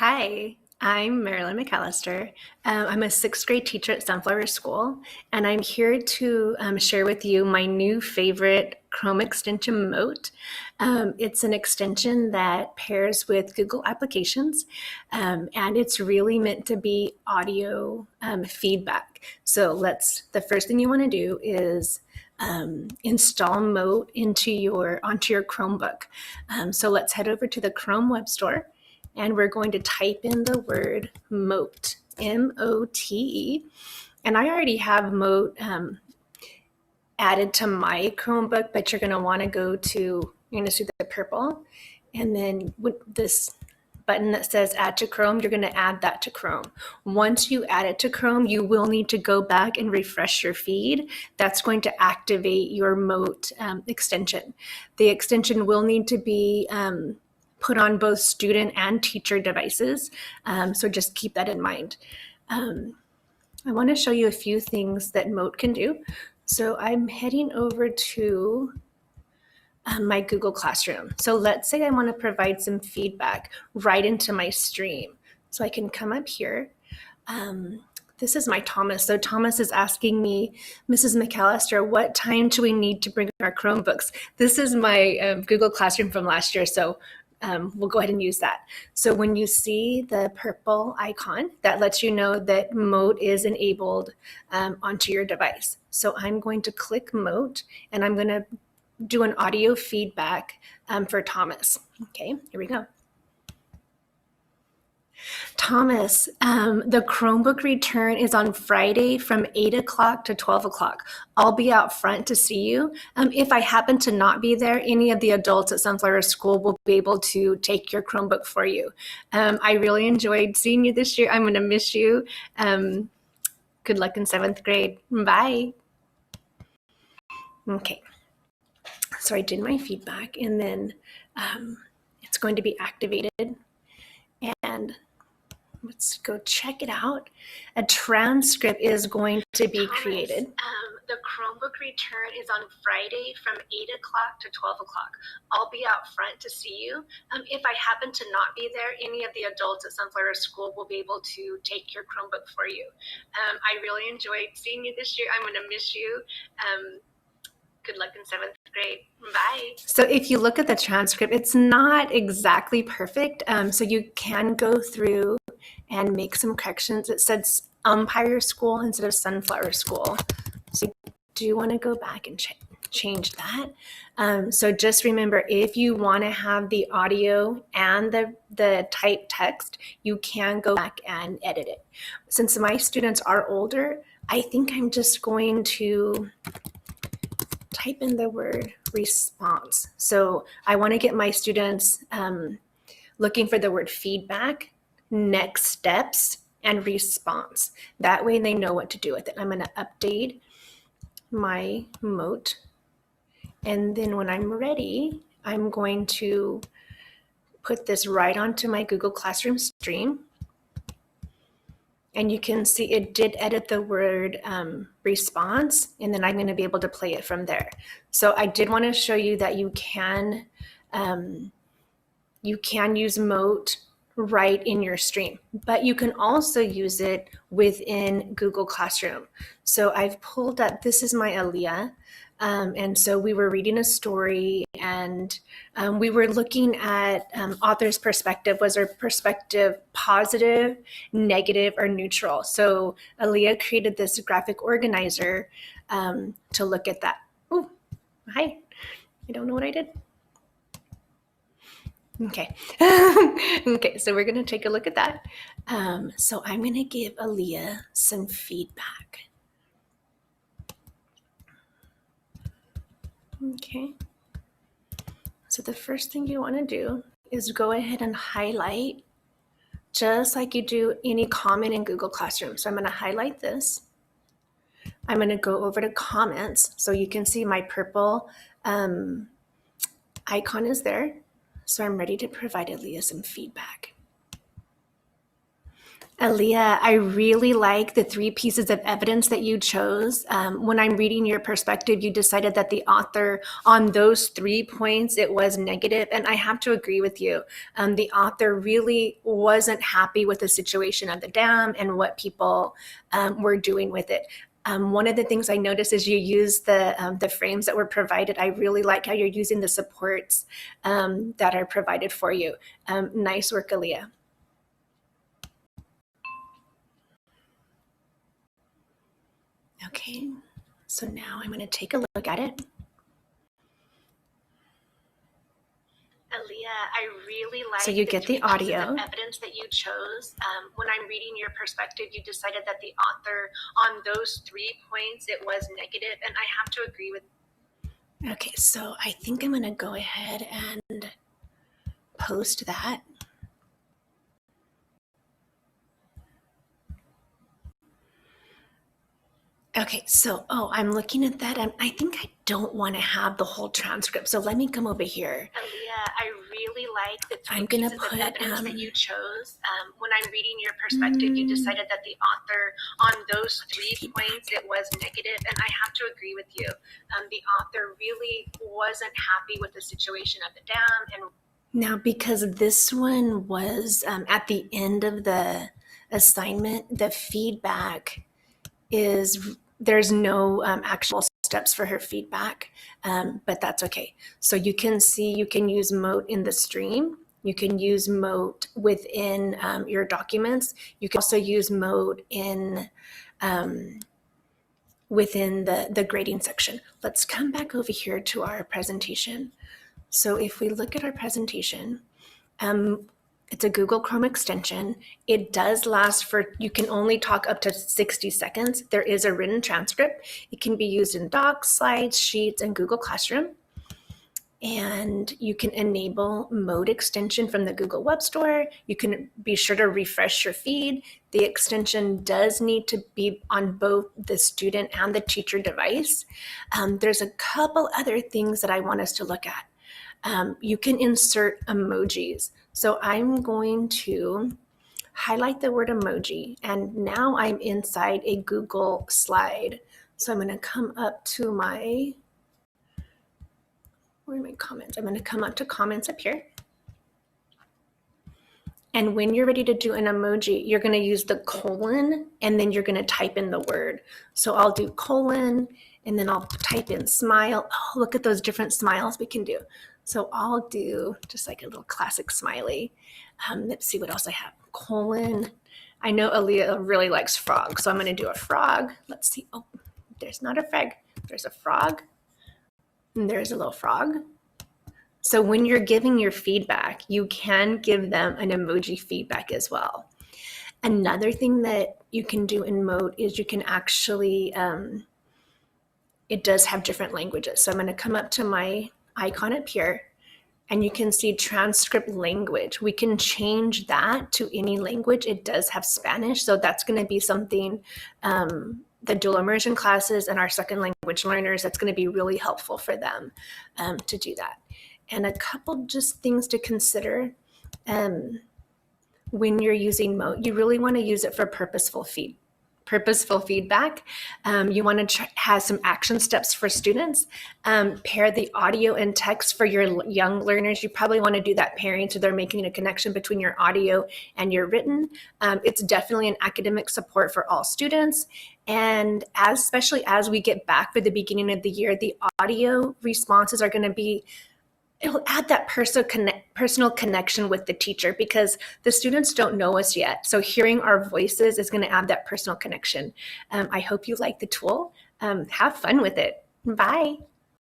Hi, I'm Marilyn McAllister. I'm a sixth grade teacher at Sunflower School, and I'm here to share with you my new favorite Chrome extension, Mote. It's an extension that pairs with Google applications, and it's really meant to be audio feedback. So the first thing you want to do is install Mote onto your Chromebook. So let's head over to the Chrome Web Store and we're going to type in the word Mote, M-O-T-E. And I already have Mote added to my Chromebook, but you're going to want to you're going to see the purple. And then with this button that says add to Chrome, you're going to add that to Chrome. Once you add it to Chrome, you will need to go back and refresh your feed. That's going to activate your Mote extension. The extension will need to be put on both student and teacher devices. So just keep that in mind. I want to show you a few things that Mote can do. So I'm heading over to my Google Classroom. So let's say I want to provide some feedback right into my stream. So I can come up here. This is my Thomas. So Thomas is asking me, Mrs. McAllister, what time do we need to bring our Chromebooks? This is my Google Classroom from last year. So we'll go ahead and use that. So when you see the purple icon, that lets you know that Mote is enabled onto your device. So I'm going to click Mote and I'm going to do an audio feedback for Thomas. Okay, here we go. Thomas, the Chromebook return is on Friday from 8 o'clock to 12 o'clock. I'll be out front to see you. If I happen to not be there, any of the adults at Sunflower School will be able to take your Chromebook for you. I really enjoyed seeing you this year. I'm going to miss you. Good luck in 7th grade. Bye. Okay. So I did my feedback, and then it's going to be activated. And let's go check it out. A transcript is going to be created. The Chromebook return is on Friday from 8 o'clock to 12 o'clock. I'll be out front to see you. If I happen to not be there, any of the adults at Sunflower School will be able to take your Chromebook for you. I really enjoyed seeing you this year. I'm going to miss you. Good luck in 7th grade. Bye. So if you look at the transcript, it's not exactly perfect. So you can go through and make some corrections. It says Umpire School instead of Sunflower School. So do you want to go back and change that? So just remember, if you want to have the audio and the typed text, you can go back and edit it. Since my students are older, I think I'm just going to type in the word response. So I want to get my students looking for the word feedback, next steps, and response. That way they know what to do with it. I'm going to update my Mote. And then when I'm ready, I'm going to put this right onto my Google Classroom stream. And you can see it did edit the word response, and then I'm going to be able to play it from there. So I did want to show you that you can use Mote right in your stream, but you can also use it within Google Classroom. So I've pulled up, this is my Aaliyah. And so we were reading a story, and we were looking at author's perspective. Was her perspective positive, negative, or neutral? So Aaliyah created this graphic organizer to look at that. Oh, hi. I don't know what I did. Okay. Okay, so we're going to take a look at that. So I'm going to give Aaliyah some feedback. Okay, so the first thing you want to do is go ahead and highlight, just like you do any comment in Google Classroom. So I'm going to highlight this. I'm going to go over to comments, so you can see my purple icon is there. So I'm ready to provide Aaliyah some feedback. Aaliyah, I really like the three pieces of evidence that you chose. When I'm reading your perspective, you decided that the author, on those 3 points, it was negative, and I have to agree with you. The author really wasn't happy with the situation of the dam and what people were doing with it. One of the things I noticed is you use the frames that were provided. I really like how you're using the supports that are provided for you. Nice work, Aaliyah. Okay, so now I'm going to take a look at it. Aaliyah, I really like. So you get the audio. Evidence that you chose. When I'm reading your perspective, you decided that the author, on those 3 points, it was negative, and I have to agree with. Okay, so I think I'm going to go ahead and post that. Okay, so, I'm looking at that, and I think I don't want to have the whole transcript, so let me come over here. Aaliyah, I really like the three pieces of evidence that you chose. When I'm reading your perspective, you decided that the author, on those 3 points, it was negative, and I have to agree with you. The author really wasn't happy with the situation of the dam. And now, because this one was at the end of the assignment, the feedback is there's no actual steps for her feedback, but that's okay. So you can see you can use Mote in the stream. You can use Mote within your documents. You can also use Mote in within the grading section. Let's come back over here to our presentation. So if we look at our presentation, it's a Google Chrome extension. It does last for, you can only talk up to 60 seconds. There is a written transcript. It can be used in Docs, Slides, Sheets, and Google Classroom. And you can enable Mote extension from the Google Web Store. You can be sure to refresh your feed. The extension does need to be on both the student and the teacher device. There's a couple other things that I want us to look at. You can insert emojis. So I'm going to highlight the word emoji, and now I'm inside a Google slide. So I'm going to come up to my, where are my comments? I'm going to come up to comments up here. And when you're ready to do an emoji, you're going to use the colon, and then you're going to type in the word. So I'll do colon, and then I'll type in smile. Oh, look at those different smiles we can do. So I'll do just like a little classic smiley. Let's see what else I have. Colon. I know Aaliyah really likes frog, so I'm going to do a frog. Let's see. Oh, there's not a frog. There's a frog. And there's a little frog. So when you're giving your feedback, you can give them an emoji feedback as well. Another thing that you can do in Mote is you can actually, it does have different languages. So I'm going to come up to my icon up here, and you can see transcript language. We can change that to any language. It does have Spanish, so that's going to be something the dual immersion classes and our second language learners, that's going to be really helpful for them to do that. And a couple just things to consider when you're using Mote. You really want to use it for purposeful feedback. You want to have some action steps for students. Pair the audio and text for your young learners. You probably want to do that pairing so they're making a connection between your audio and your written. It's definitely an academic support for all students. And especially as we get back for the beginning of the year, the audio responses are going to be, it'll add that personal connection with the teacher, because the students don't know us yet. So hearing our voices is going to add that personal connection. I hope you like the tool. Have fun with it. Bye.